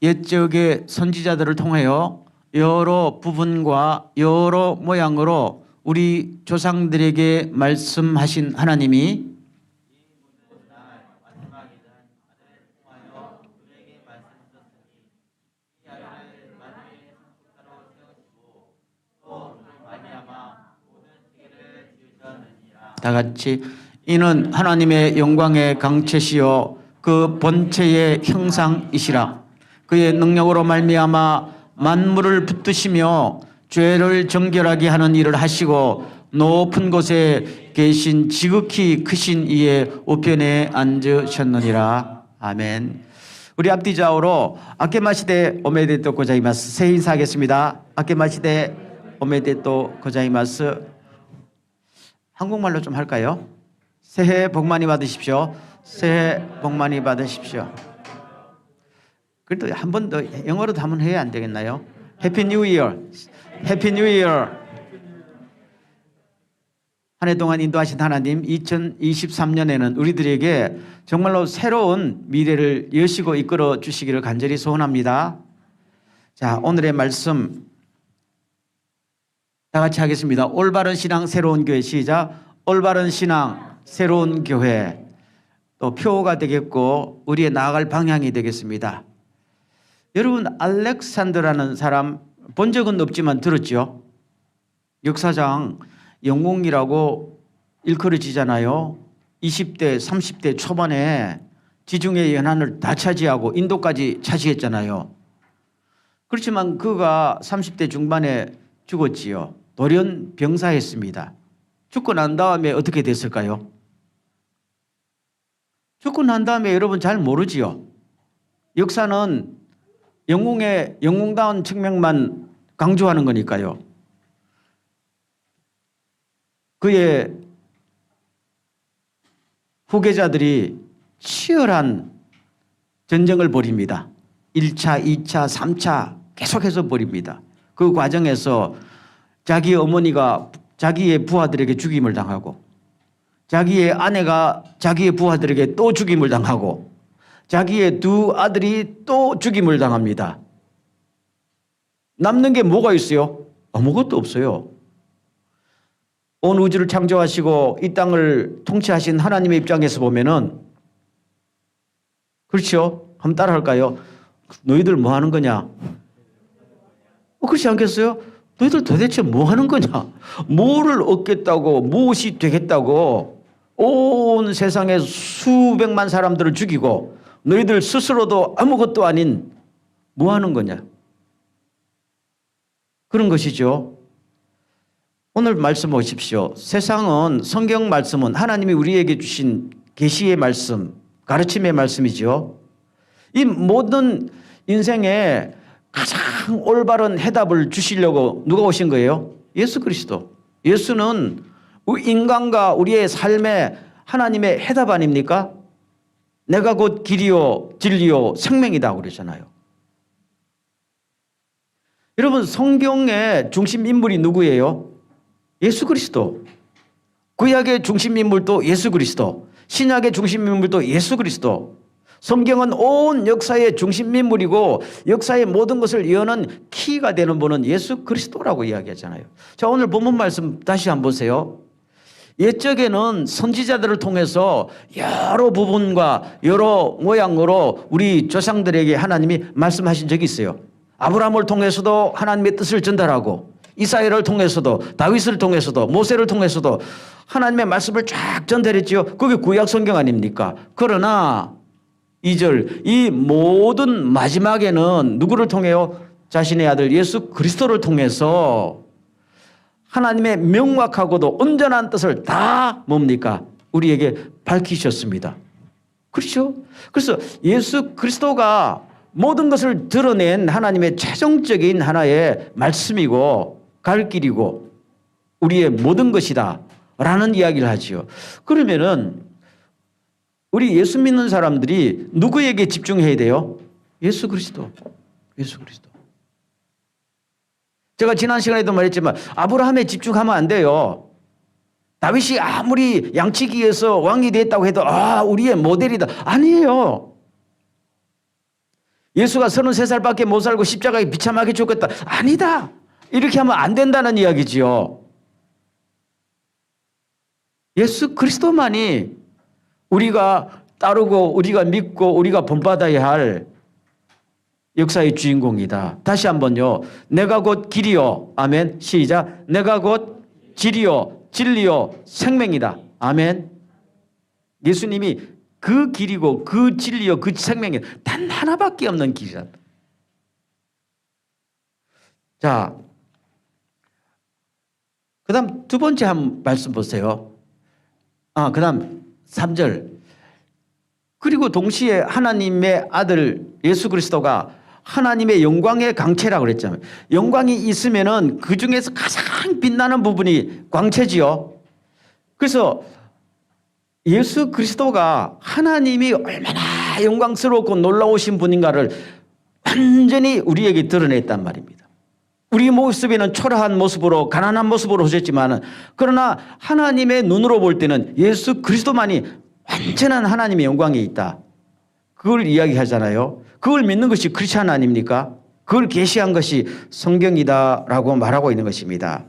옛적의 선지자들을 통하여 여러 부분과 여러 모양으로 우리 조상들에게 말씀하신 하나님이 다 같이 이는 하나님의 영광의 강체시요 그 본체의 형상이시라. 그의 능력으로 말미암아 만물을 붙드시며 죄를 정결하게 하는 일을 하시고 높은 곳에 계신 지극히 크신 이의 우편에 앉으셨느니라. 아멘. 우리 앞뒤 좌우로 아케마시데 오메데토 고자이마스 새 인사하겠습니다. 아케마시데 오메데토 고자이마스. 한국말로 좀 할까요? 새해 복 많이 받으십시오. 새해 복 많이 받으십시오. 그래도 한 번 더 영어로도 한번 해야 안 되겠나요? 해피 뉴 이어. 해피 뉴 이어. 한 해 동안 인도하신 하나님, 2023년에는 우리들에게 정말로 새로운 미래를 여시고 이끌어 주시기를 간절히 소원합니다. 자, 오늘의 말씀 다 같이 하겠습니다. 올바른 신앙 새로운 교회. 시작. 올바른 신앙 새로운 교회. 또 표가 되겠고 우리의 나아갈 방향이 되겠습니다. 여러분, 알렉산더라는 사람 본 적은 없지만 들었죠? 역사상 영웅이라고 일컬어지잖아요. 20대 30대 초반에 지중해 연안을 다 차지하고 인도까지 차지했잖아요. 그렇지만 그가 30대 중반에 죽었지요. 돌연병사했습니다. 죽고 난 다음에 어떻게 됐을까요? 죽고 난 다음에 여러분 잘 모르지요. 역사는 영웅다운 측면만 강조하는 거니까요. 그의 후계자들이 치열한 전쟁을 벌입니다. 1차, 2차, 3차 계속해서 벌입니다. 그 과정에서 자기 어머니가 자기의 부하들에게 죽임을 당하고 자기의 아내가 자기의 부하들에게 또 죽임을 당하고 자기의 두 아들이 또 죽임을 당합니다. 남는 게 뭐가 있어요? 아무것도 없어요. 온 우주를 창조하시고 이 땅을 통치하신 하나님의 입장에서 보면은 그렇죠? 한번 따라할까요? 너희들 뭐 하는 거냐? 그렇지 않겠어요? 너희들 도대체 뭐 하는 거냐? 뭐를 얻겠다고, 무엇이 되겠다고 온 세상에 수백만 사람들을 죽이고 너희들 스스로도 아무것도 아닌 뭐 하는 거냐? 그런 것이죠. 오늘 말씀 보십시오. 세상은 성경 말씀은 하나님이 우리에게 주신 계시의 말씀, 가르침의 말씀이죠. 이 모든 인생에 가장 올바른 해답을 주시려고 누가 오신 거예요? 예수 그리스도. 예수는 인간과 우리의 삶에 하나님의 해답 아닙니까? 내가 곧 길이요 진리요 생명이다 그러잖아요. 여러분, 성경의 중심 인물이 누구예요? 예수 그리스도. 구약의 중심 인물도 예수 그리스도. 신약의 중심 인물도 예수 그리스도. 성경은 온 역사의 중심 인물이고 역사의 모든 것을 여는 키가 되는 분은 예수 그리스도라고 이야기하잖아요. 자, 오늘 본문 말씀 다시 한번 보세요. 옛적에는 선지자들을 통해서 여러 부분과 여러 모양으로 우리 조상들에게 하나님이 말씀하신 적이 있어요. 아브라함을 통해서도 하나님의 뜻을 전달하고 이사야를 통해서도 다윗을 통해서도 모세를 통해서도 하나님의 말씀을 쫙 전달했지요. 그게 구약 성경 아닙니까? 그러나 2절 이 모든 마지막에는 누구를 통해요? 자신의 아들 예수 그리스도를 통해서 하나님의 명확하고도 온전한 뜻을 다 뭡니까? 우리에게 밝히셨습니다. 그렇죠? 그래서 예수 그리스도가 모든 것을 드러낸 하나님의 최종적인 하나의 말씀이고 갈 길이고 우리의 모든 것이다 라는 이야기를 하지요. 그러면은 우리 예수 믿는 사람들이 누구에게 집중해야 돼요? 예수 그리스도. 예수 그리스도. 제가 지난 시간에도 말했지만 아브라함에 집중하면 안 돼요. 다윗이 아무리 양치기에서 왕이 됐다고 해도 우리의 모델이다. 아니에요. 예수가 33살밖에 못 살고 십자가에 비참하게 죽었다. 아니다. 이렇게 하면 안 된다는 이야기지요. 예수 그리스도만이 우리가 따르고 우리가 믿고 우리가 본받아야 할 역사의 주인공이다. 다시 한번요. 내가 곧 길이요. 아멘. 시작. 내가 곧 길이요. 진리요. 생명이다. 아멘. 예수님이 그 길이고 그 진리요. 그 생명이 단 하나밖에 없는 길이다. 자, 그 다음 두 번째 한 말씀 보세요. 그 다음 3절. 그리고 동시에 하나님의 아들 예수 그리스도가 하나님의 영광의 강체라고 그랬잖아요. 영광이 있으면은 그 중에서 가장 빛나는 부분이 광채지요. 그래서 예수 그리스도가 하나님이 얼마나 영광스럽고 놀라우신 분인가를 완전히 우리에게 드러냈단 말입니다. 우리 모습에는 초라한 모습으로 가난한 모습으로 오셨지만 그러나 하나님의 눈으로 볼 때는 예수 그리스도만이 완전한 하나님의 영광이 있다. 그걸 이야기하잖아요. 그걸 믿는 것이 크리스찬 아닙니까? 그걸 계시한 것이 성경이다라고 말하고 있는 것입니다.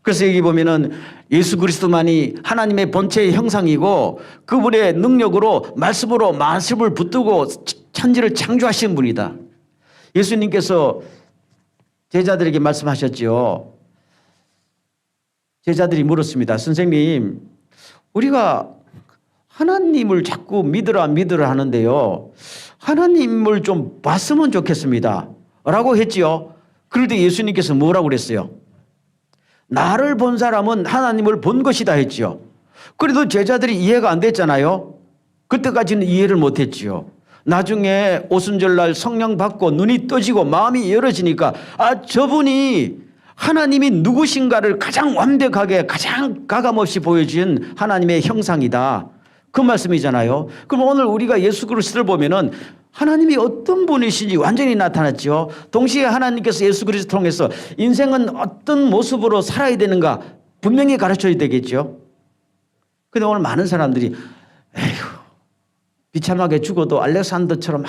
그래서 여기 보면은 예수 그리스도만이 하나님의 본체의 형상이고 그분의 능력으로 말씀으로 만습을 붙들고 천지를 창조하신 분이다. 예수님께서 제자들에게 말씀하셨죠. 제자들이 물었습니다. 선생님, 우리가 하나님을 자꾸 믿으라 하는데요. 하나님을 좀 봤으면 좋겠습니다. 라고 했지요. 그럴 때 예수님께서 뭐라고 그랬어요? 나를 본 사람은 하나님을 본 것이다 했지요. 그래도 제자들이 이해가 안 됐잖아요. 그때까지는 이해를 못 했지요. 나중에 오순절날 성령 받고 눈이 떠지고 마음이 열어지니까 저분이 하나님이 누구신가를 가장 완벽하게 가장 가감없이 보여준 하나님의 형상이다. 그 말씀이잖아요. 그럼 오늘 우리가 예수 그리스도를 보면은 하나님이 어떤 분이신지 완전히 나타났죠. 동시에 하나님께서 예수 그리스도를 통해서 인생은 어떤 모습으로 살아야 되는가 분명히 가르쳐야 되겠죠. 근데 오늘 많은 사람들이 에휴, 비참하게 죽어도 알렉산더처럼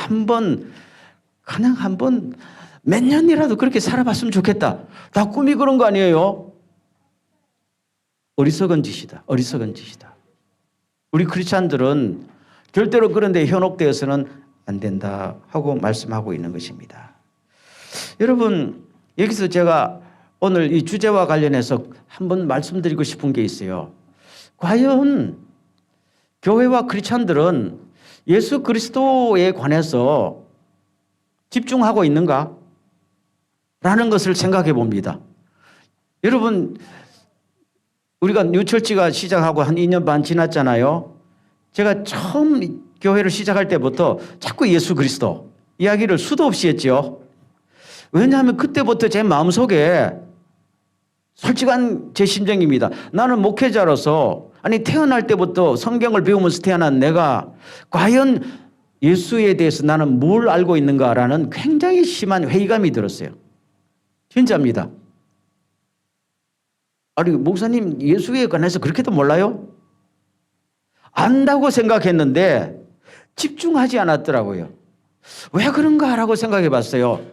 그냥 한 번 몇 년이라도 그렇게 살아봤으면 좋겠다. 다 꿈이 그런 거 아니에요? 어리석은 짓이다. 어리석은 짓이다. 우리 크리스찬들은 절대로 그런 데 현혹되어서는 안 된다 하고 말씀하고 있는 것입니다. 여러분, 여기서 제가 오늘 이 주제와 관련해서 한번 말씀드리고 싶은 게 있어요. 과연 교회와 크리스찬들은 예수 그리스도에 관해서 집중하고 있는가? 라는 것을 생각해 봅니다. 여러분, 우리가 뉴처치가 시작하고 한 2년 반 지났잖아요. 제가 처음 교회를 시작할 때부터 자꾸 예수 그리스도 이야기를 수도 없이 했죠. 왜냐하면 그때부터 제 마음속에 솔직한 제 심정입니다. 나는 목회자로서 태어날 때부터 성경을 배우면서 태어난 내가 과연 예수에 대해서 나는 뭘 알고 있는가라는 굉장히 심한 회의감이 들었어요. 진짜입니다. 목사님 예수에 관해서 그렇게도 몰라요? 안다고 생각했는데 집중하지 않았더라고요. 왜 그런가라고 생각해 봤어요.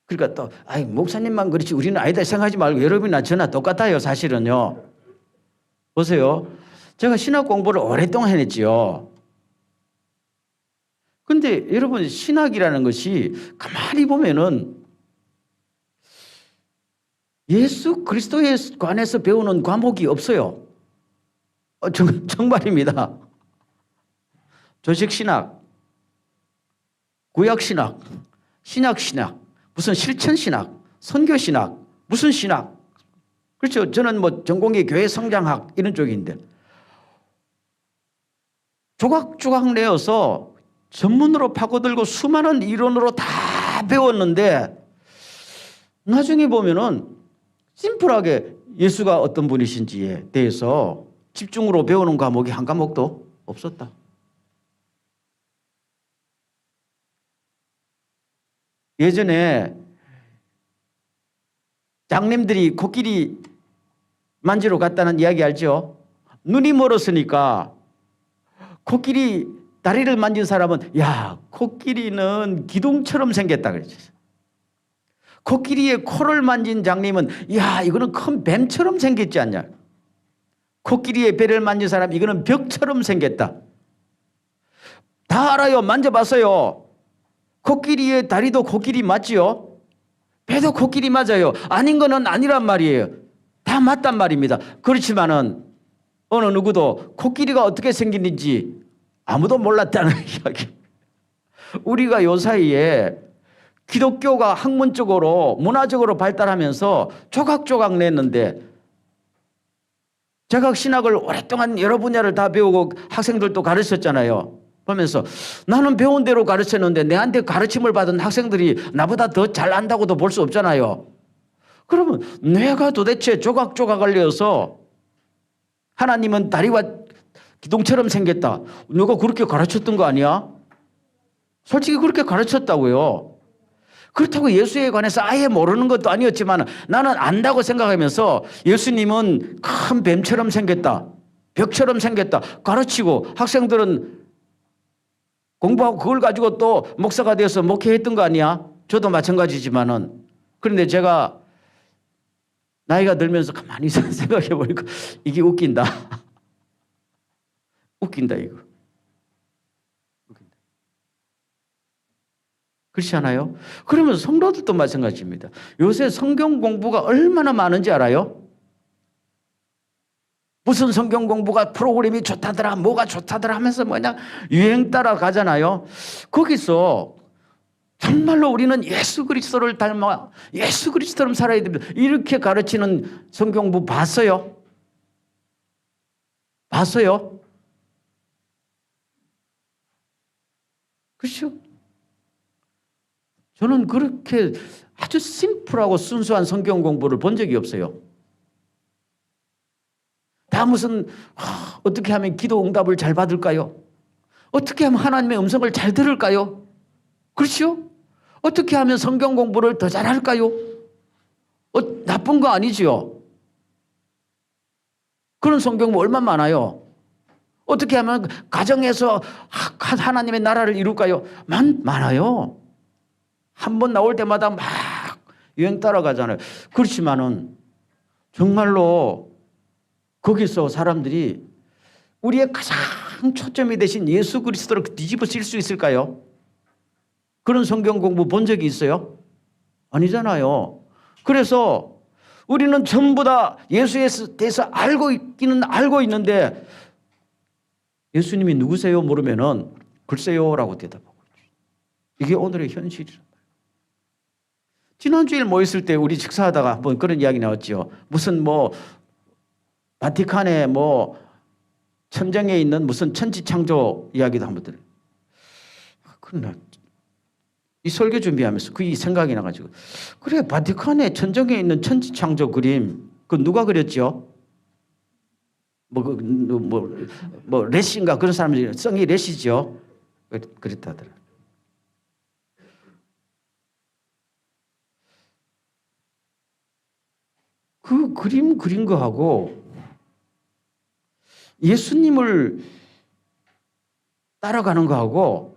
그러니까 또 목사님만 그렇지 우리는 아니다 생각하지 말고 여러분이나 저나 똑같아요. 사실은요. 보세요. 제가 신학 공부를 오랫동안 해냈지요. 근데 여러분 신학이라는 것이 가만히 보면은 예수 그리스도에 관해서 배우는 과목이 없어요. 정말입니다. 조직신학, 구약신학, 신약신학, 무슨 실천신학, 선교신학, 무슨 신학. 그렇죠. 저는 전공이 교회 성장학 이런 쪽인데 조각조각 내어서 전문으로 파고들고 수많은 이론으로 다 배웠는데 나중에 보면은 심플하게 예수가 어떤 분이신지에 대해서 집중으로 배우는 과목이 한 과목도 없었다. 예전에 장님들이 코끼리 만지러 갔다는 이야기 알죠? 눈이 멀었으니까 코끼리 다리를 만진 사람은 야, 코끼리는 기둥처럼 생겼다 그랬죠. 코끼리의 코를 만진 장님은 야, 이거는 큰 뱀처럼 생겼지 않냐. 코끼리의 배를 만진 사람 이거는 벽처럼 생겼다. 다 알아요. 만져봤어요. 코끼리의 다리도 코끼리 맞지요? 배도 코끼리 맞아요. 아닌 거는 아니란 말이에요. 다 맞단 말입니다. 그렇지만은 어느 누구도 코끼리가 어떻게 생겼는지 아무도 몰랐다는 이야기. 우리가 요 사이에 기독교가 학문적으로 문화적으로 발달하면서 조각조각 냈는데, 제가 신학을 오랫동안 여러 분야를 다 배우고 학생들도 가르쳤잖아요. 보면서 나는 배운 대로 가르쳤는데 내한테 가르침을 받은 학생들이 나보다 더 잘 안다고도 볼 수 없잖아요. 그러면 내가 도대체 조각조각을 내어서 하나님은 다리와 기둥처럼 생겼다, 누가 그렇게 가르쳤던 거 아니야? 솔직히 그렇게 가르쳤다고요. 그렇다고 예수에 관해서 아예 모르는 것도 아니었지만 나는 안다고 생각하면서 예수님은 큰 뱀처럼 생겼다, 벽처럼 생겼다 가르치고 학생들은 공부하고 그걸 가지고 또 목사가 되어서 목회했던 거 아니야? 저도 마찬가지지만은. 그런데 제가 나이가 들면서 가만히 생각해 보니까 이게 웃긴다. 웃긴다 이거. 웃긴다. 그렇지 않아요? 그러면 성도들도 마찬가지입니다. 요새 성경 공부가 얼마나 많은지 알아요? 무슨 성경 공부가 프로그램이 좋다더라, 뭐가 좋다더라 하면서 그냥 유행 따라 가잖아요. 거기서 정말로 우리는 예수 그리스도를 닮아 예수 그리스도처럼 살아야 됩니다, 이렇게 가르치는 성경 공부 봤어요? 봤어요? 그렇죠? 저는 그렇게 아주 심플하고 순수한 성경 공부를 본 적이 없어요. 다 무슨 어떻게 하면 기도 응답을 잘 받을까요? 어떻게 하면 하나님의 음성을 잘 들을까요? 그렇죠? 어떻게 하면 성경 공부를 더 잘할까요? 나쁜 거 아니지요? 그런 성경 공부 얼마나 많아요? 어떻게 하면 가정에서 하나님의 나라를 이룰까요? 많아요. 한 번 나올 때마다 막 유행 따라가잖아요. 그렇지만은 정말로 거기서 사람들이 우리의 가장 초점이 되신 예수 그리스도를 뒤집어 쓸 수 있을까요? 그런 성경 공부 본 적이 있어요? 아니잖아요. 그래서 우리는 전부 다 예수에 대해서 알고 있기는 알고 있는데 예수님이 누구세요? 물으면은 글쎄요라고 대답하고 있죠. 이게 오늘의 현실이란 말이에요. 지난주일 모였을 때 우리 식사하다가 한번 그런 이야기 나왔죠. 무슨 바티칸에 천정에 있는 무슨 천지창조 이야기도 한번 들어요. 그러나 이 설교 준비하면서 그 생각이 나가지고, 그래 바티칸에 천정에 있는 천지창조 그림 그 누가 그렸죠? 레시인가 그런 사람들이 성이 레시죠. 그랬다더라. 그 그림 그린 거하고 예수님을 따라가는 거하고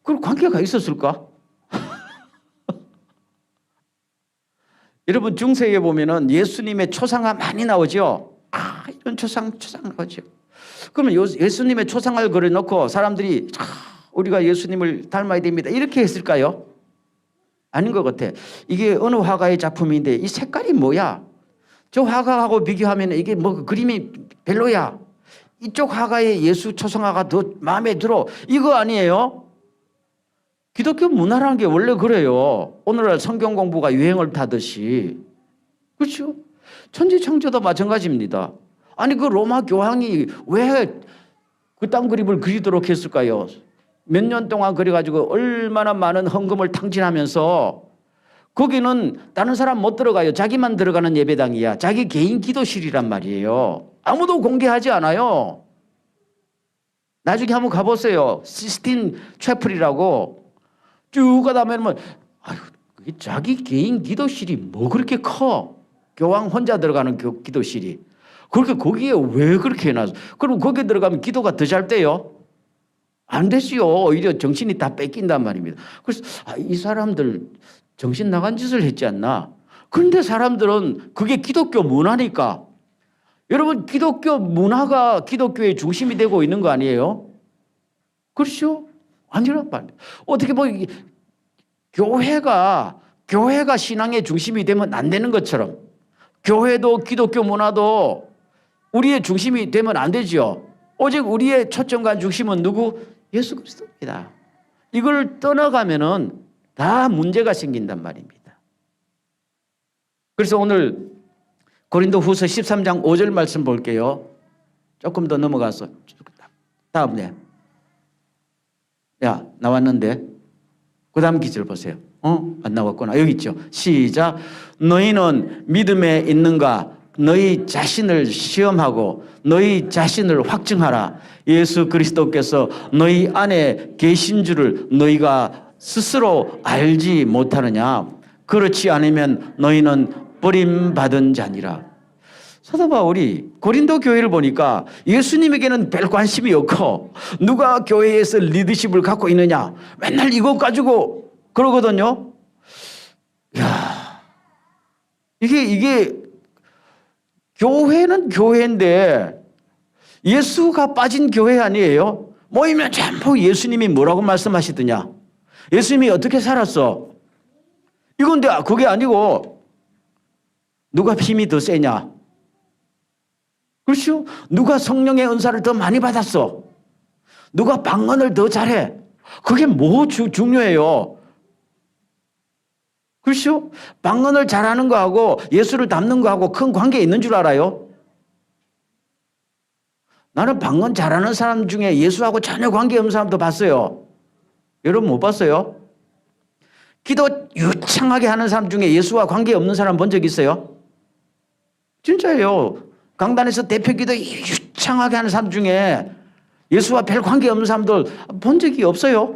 그 관계가 있었을까? 여러분 중세에 보면은 예수님의 초상화 많이 나오죠. 이런 초상 나오죠. 그러면 예수님의 초상을 그려놓고 사람들이 우리가 예수님을 닮아야 됩니다, 이렇게 했을까요? 아닌 것 같아. 이게 어느 화가의 작품인데 이 색깔이 뭐야? 저 화가하고 비교하면 이게 그림이 별로야. 이쪽 화가의 예수 초상화가 더 마음에 들어. 이거 아니에요? 기독교 문화라는 게 원래 그래요. 오늘날 성경 공부가 유행을 타듯이. 그렇죠? 천지창조도 마찬가지입니다. 아니 그 로마 교황이 왜 그딴 그림을 그리도록 했을까요? 몇 년 동안 그려가지고 얼마나 많은 헌금을 탕진하면서 거기는 다른 사람 못 들어가요. 자기만 들어가는 예배당이야. 자기 개인 기도실이란 말이에요. 아무도 공개하지 않아요. 나중에 한번 가보세요. 시스틴 채플이라고 쭉 가다 보면 그게 자기 개인 기도실이 뭐 그렇게 커? 교황 혼자 들어가는 기도실이. 그렇게 거기에 왜 그렇게 해놨어? 그럼 거기에 들어가면 기도가 더 잘 돼요? 안 되지요. 오히려 정신이 다 뺏긴단 말입니다. 그래서 이 사람들 정신 나간 짓을 했지 않나. 그런데 사람들은 그게 기독교 문화니까. 여러분, 기독교 문화가 기독교의 중심이 되고 있는 거 아니에요? 그렇죠? 아니란 말이에요. 어떻게 보면 교회가 신앙의 중심이 되면 안 되는 것처럼 교회도 기독교 문화도 우리의 중심이 되면 안 되죠. 오직 우리의 초점과 중심은 누구? 예수 그리스도입니다. 이걸 떠나가면은 다 문제가 생긴단 말입니다. 그래서 오늘 고린도후서 13장 5절 말씀 볼게요. 조금 더 넘어가서 다음에 야 나왔는데 그 다음 기절 보세요. 안 나왔구나. 여기 있죠. 시작. 너희는 믿음에 있는가? 너희 자신을 시험하고 너희 자신을 확증하라. 예수 그리스도께서 너희 안에 계신 줄을 너희가 스스로 알지 못하느냐? 그렇지 않으면 너희는 버림받은 자니라. 사도 바울이 고린도 교회를 보니까 예수님에게는 별 관심이 없고 누가 교회에서 리더십을 갖고 있느냐 맨날 이것 가지고 그러거든요. 야, 이게 교회는 교회인데 예수가 빠진 교회 아니에요? 모이면 전부 예수님이 뭐라고 말씀하시더냐? 예수님이 어떻게 살았어? 이건데 그게 아니고 누가 힘이 더 세냐? 그렇죠? 누가 성령의 은사를 더 많이 받았어? 누가 방언을 더 잘해? 그게 뭐 중요해요? 그렇죠? 방언을 잘하는 거하고 예수를 닮는 거하고 큰 관계 있는 줄 알아요? 나는 방언 잘하는 사람 중에 예수하고 전혀 관계 없는 사람도 봤어요. 여러분 못 봤어요? 기도 유창하게 하는 사람 중에 예수와 관계 없는 사람 본 적 있어요? 진짜예요. 강단에서 대표 기도 유창하게 하는 사람 중에 예수와 별 관계 없는 사람들 본 적이 없어요.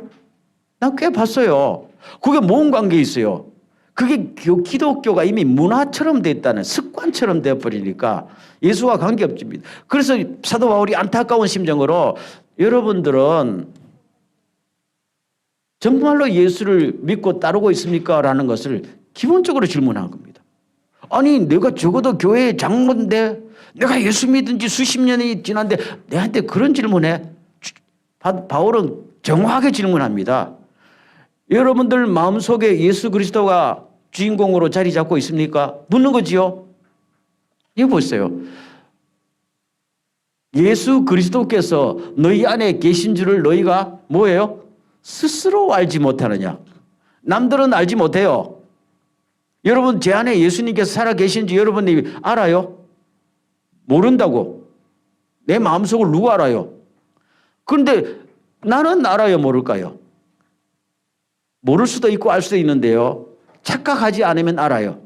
난 꽤 봤어요. 그게 뭔 관계 있어요? 그게 기독교가 이미 문화처럼 됐다는 습관처럼 되어버리니까 예수와 관계없습니다. 그래서 사도 바울이 안타까운 심정으로 여러분들은 정말로 예수를 믿고 따르고 있습니까? 라는 것을 기본적으로 질문한 겁니다. 아니 내가 적어도 교회 장로인데 내가 예수 믿은 지 수십 년이 지났는데 내한테 그런 질문해? 바울은 정확하게 질문합니다. 여러분들 마음속에 예수 그리스도가 주인공으로 자리 잡고 있습니까? 묻는 거지요. 이거 보세요. 예수 그리스도께서 너희 안에 계신 줄을 너희가 뭐예요? 스스로 알지 못하느냐? 남들은 알지 못해요. 여러분 제 안에 예수님께서 살아 계신지 여러분이 알아요? 모른다고. 내 마음속을 누가 알아요? 그런데 나는 알아요? 모를까요? 모를 수도 있고 알 수도 있는데요. 착각하지 않으면 알아요.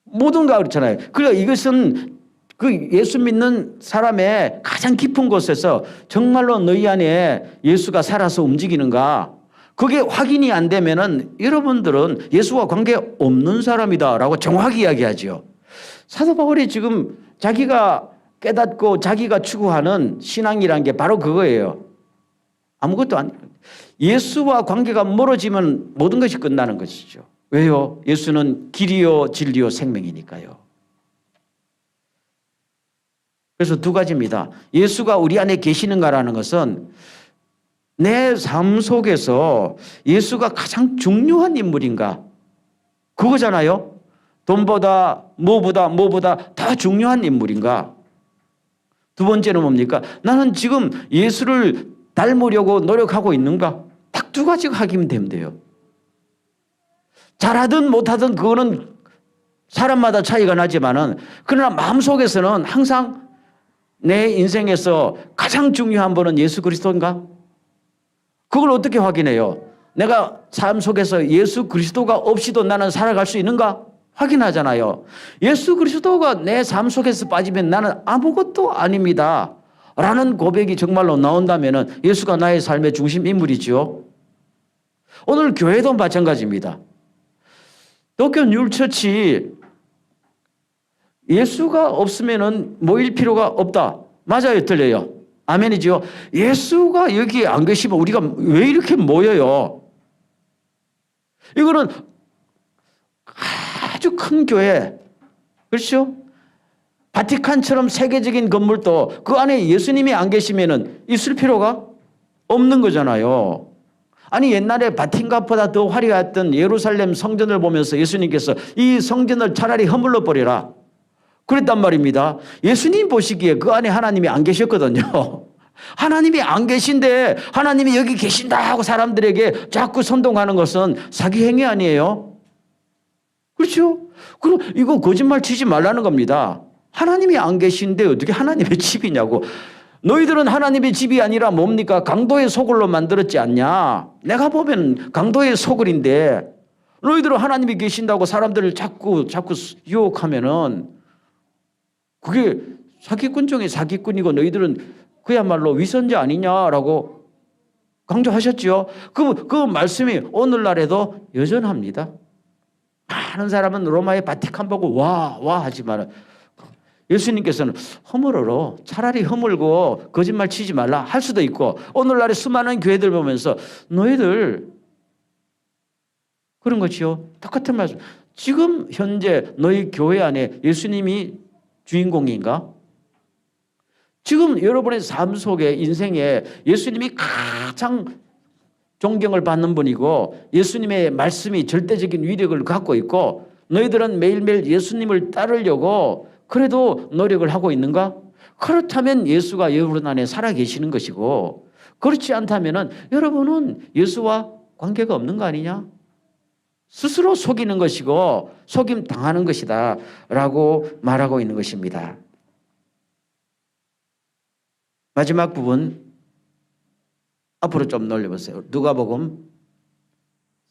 모든 거 그렇잖아요. 그러니까 이것은 그 예수 믿는 사람의 가장 깊은 곳에서 정말로 너희 안에 예수가 살아서 움직이는가? 그게 확인이 안 되면은 여러분들은 예수와 관계 없는 사람이다라고 정확히 이야기하죠. 사도 바울이 지금 자기가 깨닫고 자기가 추구하는 신앙이라는 게 바로 그거예요. 아무것도 아니에요. 예수와 관계가 멀어지면 모든 것이 끝나는 것이죠. 왜요? 예수는 길이요 진리요 생명이니까요. 그래서 두 가지입니다. 예수가 우리 안에 계시는가라는 것은 내 삶 속에서 예수가 가장 중요한 인물인가? 그거잖아요. 돈보다 뭐보다 더 중요한 인물인가? 두 번째는 뭡니까? 나는 지금 예수를 닮으려고 노력하고 있는가? 딱 두 가지가 확인이 되면 돼요. 잘하든 못하든 그거는 사람마다 차이가 나지만은 그러나 마음속에서는 항상 내 인생에서 가장 중요한 분은 예수 그리스도인가? 그걸 어떻게 확인해요? 내가 삶 속에서 예수 그리스도가 없이도 나는 살아갈 수 있는가? 확인하잖아요. 예수 그리스도가 내 삶 속에서 빠지면 나는 아무것도 아닙니다. 라는 고백이 정말로 나온다면 예수가 나의 삶의 중심 인물이죠. 오늘 교회도 마찬가지입니다. 도쿄 뉴처치 예수가 없으면 모일 필요가 없다. 맞아요, 틀려요? 아멘이죠. 예수가 여기 안 계시면 우리가 왜 이렇게 모여요? 이거는 아주 큰 교회, 그렇죠? 바티칸처럼 세계적인 건물도 그 안에 예수님이 안 계시면은 있을 필요가 없는 거잖아요. 아니 옛날에 바티칸보다 더 화려했던 예루살렘 성전을 보면서 예수님께서 이 성전을 차라리 허물러 버려라 그랬단 말입니다. 예수님 보시기에 그 안에 하나님이 안 계셨거든요. 하나님이 안 계신데 하나님이 여기 계신다 하고 사람들에게 자꾸 선동하는 것은 사기 행위 아니에요? 그렇죠? 그럼 이거 거짓말 치지 말라는 겁니다. 하나님이 안 계신데 어떻게 하나님의 집이냐고. 너희들은 하나님의 집이 아니라 뭡니까? 강도의 소굴로 만들었지 않냐? 내가 보면 강도의 소굴인데 너희들은 하나님이 계신다고 사람들을 자꾸 유혹하면은 그게 사기꾼 중에 사기꾼이고 너희들은 그야말로 위선자 아니냐라고 강조하셨죠. 그 말씀이 오늘날에도 여전합니다. 많은 사람은 로마의 바티칸 보고 와 하지만 예수님께서는 허물어로 차라리 허물고 거짓말 치지 말라 할 수도 있고 오늘날의 수많은 교회들 보면서 너희들 그런 것이요. 똑같은 말씀. 지금 현재 너희 교회 안에 예수님이 주인공인가? 지금 여러분의 삶 속에 인생에 예수님이 가장 존경을 받는 분이고 예수님의 말씀이 절대적인 위력을 갖고 있고 너희들은 매일매일 예수님을 따르려고 그래도 노력을 하고 있는가? 그렇다면 예수가 여러분 안에 살아계시는 것이고 그렇지 않다면 여러분은 예수와 관계가 없는 거 아니냐? 스스로 속이는 것이고 속임 당하는 것이다 라고 말하고 있는 것입니다. 마지막 부분 앞으로 좀 놀려보세요. 누가복음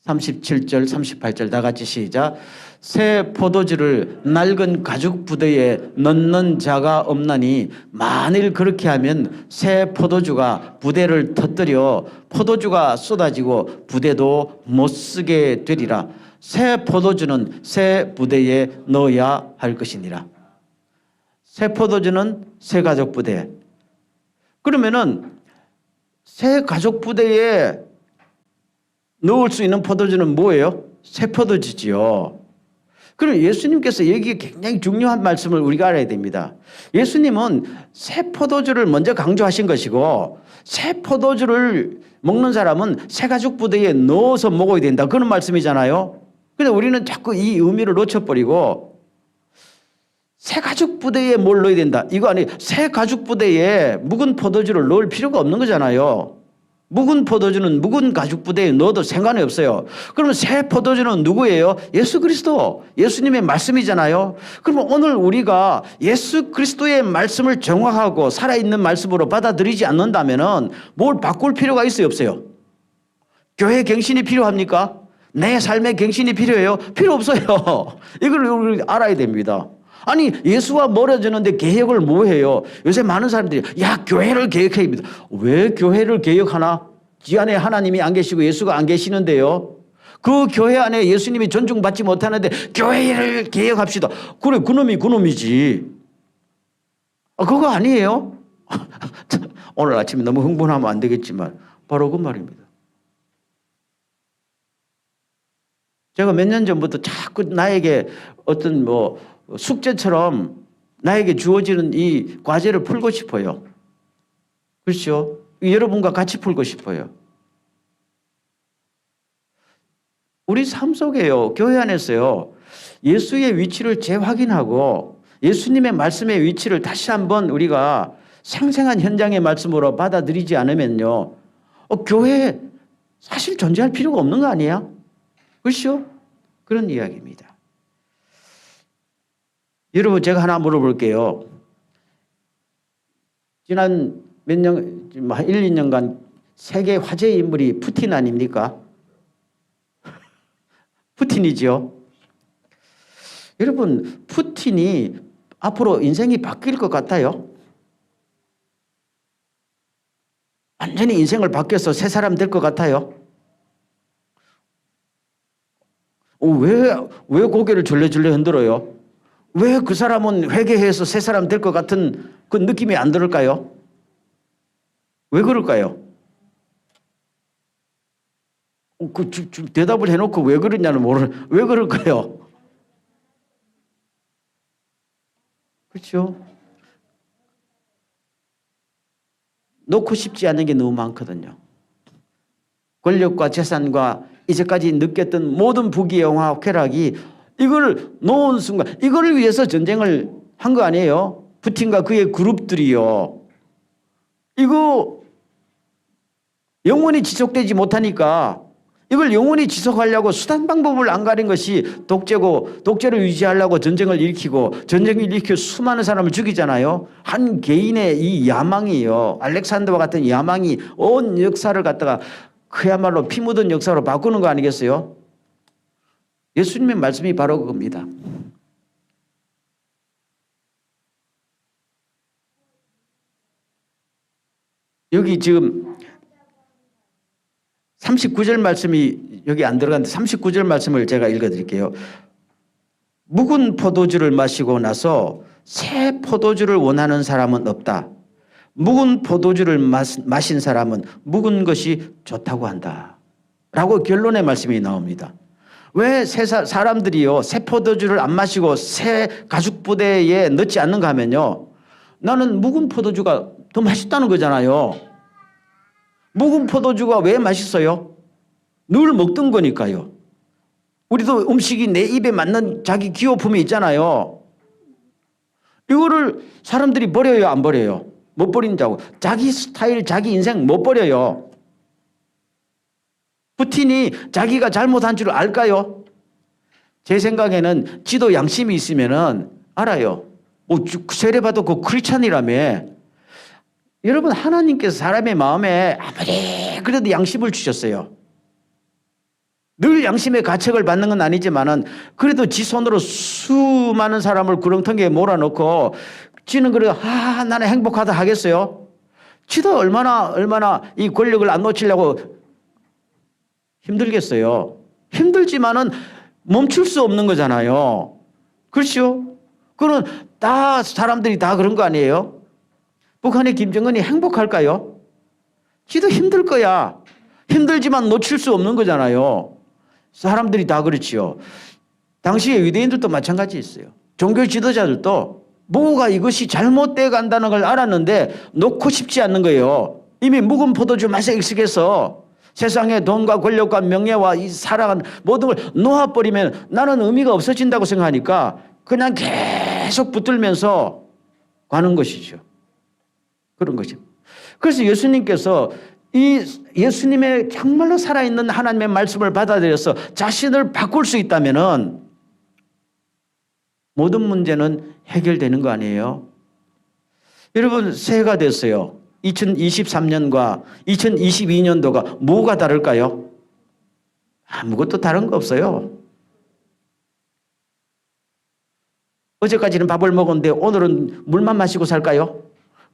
37절 38절 다 같이 시작. 새 포도주를 낡은 가죽 부대에 넣는 자가 없나니 만일 그렇게 하면 새 포도주가 부대를 터뜨려 포도주가 쏟아지고 부대도 못 쓰게 되리라. 새 포도주는 새 부대에 넣어야 할 것이니라. 새 포도주는 새 가죽 부대. 그러면은 새 가죽 부대에 넣을 수 있는 포도주는 뭐예요? 새 포도주지요. 그럼 예수님께서 여기에 굉장히 중요한 말씀을 우리가 알아야 됩니다. 예수님은 새 포도주를 먼저 강조하신 것이고 새 포도주를 먹는 사람은 새 가죽 부대에 넣어서 먹어야 된다. 그런 말씀이잖아요. 그런데 우리는 자꾸 이 의미를 놓쳐버리고 새 가죽 부대에 뭘 넣어야 된다. 이거 아니에요. 새 가죽 부대에 묵은 포도주를 넣을 필요가 없는 거잖아요. 묵은 포도주는 묵은 가죽 부대에 넣어도 상관이 없어요. 그러면 새 포도주는 누구예요? 예수 그리스도. 예수님의 말씀이잖아요. 그러면 오늘 우리가 예수 그리스도의 말씀을 정확하고 살아있는 말씀으로 받아들이지 않는다면 뭘 바꿀 필요가 있어요? 없어요? 교회 갱신이 필요합니까? 내 삶의 갱신이 필요해요? 필요 없어요. 이걸 우리 알아야 됩니다. 아니 예수와 멀어지는데 개혁을 뭐 해요? 요새 많은 사람들이 야 교회를 개혁해야 합니다. 왜 교회를 개혁하나? 지 안에 하나님이 안 계시고 예수가 안 계시는데요. 그 교회 안에 예수님이 존중받지 못하는데 교회를 개혁합시다. 그래 그놈이지. 그거 아니에요? 오늘 아침에 너무 흥분하면 안 되겠지만 바로 그 말입니다. 제가 몇 년 전부터 자꾸 나에게 어떤 숙제처럼 나에게 주어지는 이 과제를 풀고 싶어요. 그렇죠? 여러분과 같이 풀고 싶어요. 우리 삶 속에요. 교회 안에서요. 예수의 위치를 재확인하고 예수님의 말씀의 위치를 다시 한번 우리가 생생한 현장의 말씀으로 받아들이지 않으면요. 교회 사실 존재할 필요가 없는 거 아니야? 그렇죠? 그런 이야기입니다. 여러분 제가 하나 물어볼게요. 지난 몇 년, 1, 2년간 세계 화제의 인물이 푸틴 아닙니까? 푸틴이죠. 여러분 푸틴이 앞으로 인생이 바뀔 것 같아요? 완전히 인생을 바뀌어서 새 사람 될 것 같아요? 왜 고개를 절레절레 흔들어요? 왜 그 사람은 회개해서 새 사람 될 것 같은 그 느낌이 안 들을까요? 왜 그럴까요? 대답을 해놓고 왜 그러냐는 왜 그럴까요? 그렇죠? 놓고 싶지 않은 게 너무 많거든요. 권력과 재산과 이제까지 느꼈던 모든 부귀 영화 쾌락이 이걸 놓은 순간 이거를 위해서 전쟁을 한 거 아니에요? 푸틴과 그의 그룹들이요. 이거 영원히 지속되지 못하니까 이걸 영원히 지속하려고 수단 방법을 안 가린 것이 독재고 독재를 유지하려고 전쟁을 일으키고 전쟁을 일으켜 수많은 사람을 죽이잖아요. 한 개인의 이 야망이요. 알렉산더와 같은 야망이 온 역사를 갖다가 그야말로 피 묻은 역사로 바꾸는 거 아니겠어요? 예수님의 말씀이 바로 그겁니다. 여기 지금 39절 말씀이 여기 안 들어갔는데 39절 말씀을 제가 읽어드릴게요. 묵은 포도주를 마시고 나서 새 포도주를 원하는 사람은 없다. 묵은 포도주를 마신 사람은 묵은 것이 좋다고 한다. 라고 결론의 말씀이 나옵니다. 왜 사람들이요 새 포도주를 안 마시고 새 가죽 부대에 넣지 않는가 하면요. 나는 묵은 포도주가 더 맛있다는 거잖아요. 묵은 포도주가 왜 맛있어요? 늘 먹던 거니까요. 우리도 음식이 내 입에 맞는 자기 기호품이 있잖아요. 이거를 사람들이 버려요, 안 버려요? 못 버린다고. 자기 스타일, 자기 인생 못 버려요. 푸틴이 자기가 잘못한 줄 알까요? 제 생각에는 지도 양심이 있으면은 알아요. 세례받고 그 크리스찬이라며. 여러분 하나님께서 사람의 마음에 아무리 그래도 양심을 주셨어요. 늘 양심의 가책을 받는 건 아니지만은 그래도 지 손으로 수많은 사람을 구렁텅이에 몰아넣고 지는 그래도 나는 행복하다 하겠어요? 지도 얼마나 이 권력을 안 놓치려고 힘들겠어요. 힘들지만은 멈출 수 없는 거잖아요. 그렇죠? 그건 다 사람들이 다 그런 거 아니에요? 북한의 김정은이 행복할까요? 지도 힘들 거야. 힘들지만 놓칠 수 없는 거잖아요. 사람들이 다 그렇지요. 당시에 유대인들도 마찬가지였어요. 종교 지도자들도 뭐가 이것이 잘못돼 간다는 걸 알았는데 놓고 싶지 않는 거예요. 이미 묵은 포도주 맛에 익숙해서 세상의 돈과 권력과 명예와 이 사랑은 모든 걸 놓아버리면 나는 의미가 없어진다고 생각하니까 그냥 계속 붙들면서 가는 것이죠. 그런 거죠. 그래서 예수님께서 이 예수님의 정말로 살아있는 하나님의 말씀을 받아들여서 자신을 바꿀 수 있다면은 모든 문제는 해결되는 거 아니에요? 여러분 새해가 됐어요. 2023년과 2022년도가 뭐가 다를까요? 아무것도 다른 거 없어요. 어제까지는 밥을 먹었는데 오늘은 물만 마시고 살까요?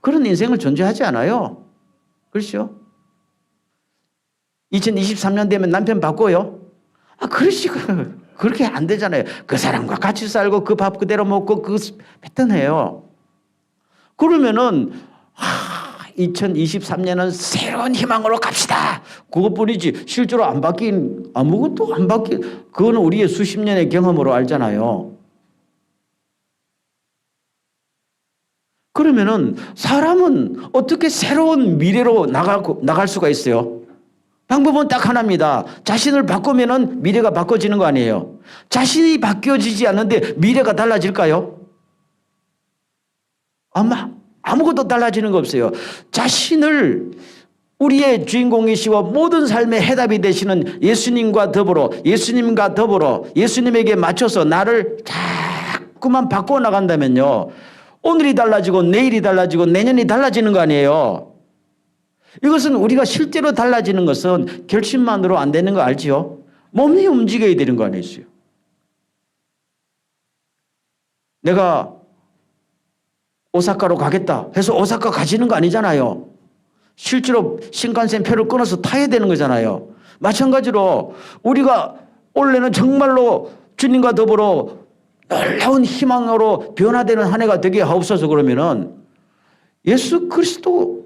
그런 인생을 존재하지 않아요. 그렇죠? 2023년 되면 남편 바꿔요? 그렇지. 그렇게 안 되잖아요. 그 사람과 같이 살고 그 밥 그대로 먹고 그 패턴해요. 그러면은 2023년은 새로운 희망으로 갑시다. 그것뿐이지 실제로 안 바뀐 아무것도 안 바뀐 그거는 우리의 수십 년의 경험으로 알잖아요. 그러면은 사람은 어떻게 새로운 미래로 나갈 수가 있어요? 방법은 딱 하나입니다. 자신을 바꾸면은 미래가 바꿔지는 거 아니에요? 자신이 바뀌어지지 않는데 미래가 달라질까요? 아무것도 달라지는 거 없어요. 자신을 우리의 주인공이시고 모든 삶의 해답이 되시는 예수님과 더불어 예수님에게 맞춰서 나를 자꾸만 바꿔 나간다면요. 오늘이 달라지고 내일이 달라지고 내년이 달라지는 거 아니에요? 이것은 우리가 실제로 달라지는 것은 결심만으로 안 되는 거 알지요? 몸이 움직여야 되는 거 아니겠어요? 내가 오사카로 가겠다 해서 오사카 가지는 거 아니잖아요. 실제로 신칸센 표를 끊어서 타야 되는 거잖아요. 마찬가지로 우리가 올해는 정말로 주님과 더불어 놀라운 희망으로 변화되는 한 해가 되게 하옵소서. 그러면은 예수 그리스도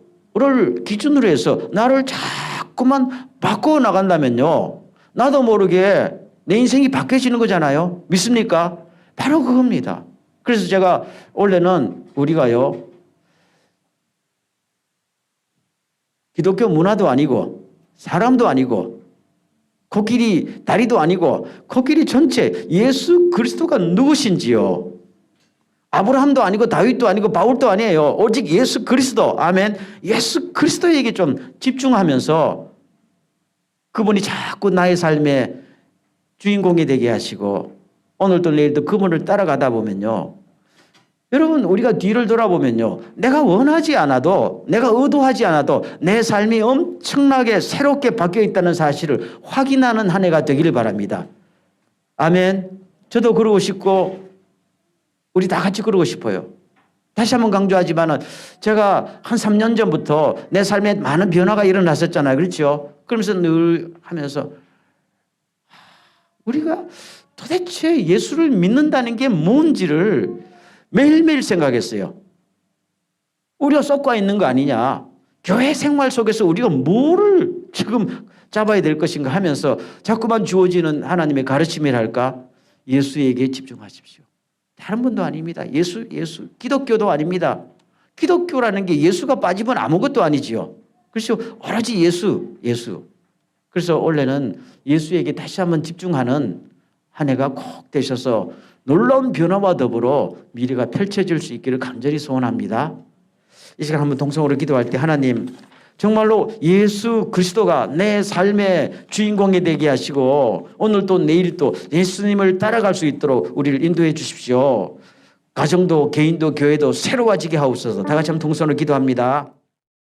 기준으로 해서 나를 자꾸만 바꿔 나간다면요. 나도 모르게 내 인생이 바뀌어지는 거잖아요. 믿습니까? 바로 그겁니다. 그래서 제가 원래는 우리가요, 기독교 문화도 아니고 사람도 아니고 코끼리 다리도 아니고 코끼리 전체 예수 그리스도가 누구신지요. 아브라함도 아니고 다윗도 아니고 바울도 아니에요. 오직 예수 그리스도. 아멘. 예수 그리스도에게 좀 집중하면서 그분이 자꾸 나의 삶의 주인공이 되게 하시고 오늘도 내일도 그분을 따라가다 보면요. 여러분 우리가 뒤를 돌아보면요. 내가 원하지 않아도 내가 의도하지 않아도 내 삶이 엄청나게 새롭게 바뀌어 있다는 사실을 확인하는 한 해가 되기를 바랍니다. 아멘. 저도 그러고 싶고 우리 다 같이 그러고 싶어요. 다시 한번 강조하지만 제가 한 3년 전부터 내 삶에 많은 변화가 일어났었잖아요. 그렇죠? 그러면서 늘 하면서 우리가 도대체 예수를 믿는다는 게 뭔지를 매일매일 생각했어요. 우리가 썩고 있는 거 아니냐. 교회 생활 속에서 우리가 뭐를 지금 잡아야 될 것인가 하면서 자꾸만 주어지는 하나님의 가르침이랄까. 예수에게 집중하십시오. 다른 분도 아닙니다. 예수. 기독교도 아닙니다. 기독교라는 게 예수가 빠지면 아무것도 아니지요. 그래서 오로지 예수. 그래서 원래는 예수에게 다시 한번 집중하는 한 해가 꼭 되셔서 놀라운 변화와 더불어 미래가 펼쳐질 수 있기를 간절히 소원합니다. 이 시간 한번 동성으로 기도할 때 하나님 정말로 예수 그리스도가 내 삶의 주인공이 되게 하시고 오늘 또 내일 또 예수님을 따라갈 수 있도록 우리를 인도해 주십시오. 가정도 개인도 교회도 새로워지게 하옵소서. 다 같이 한번 동성으로 기도합니다.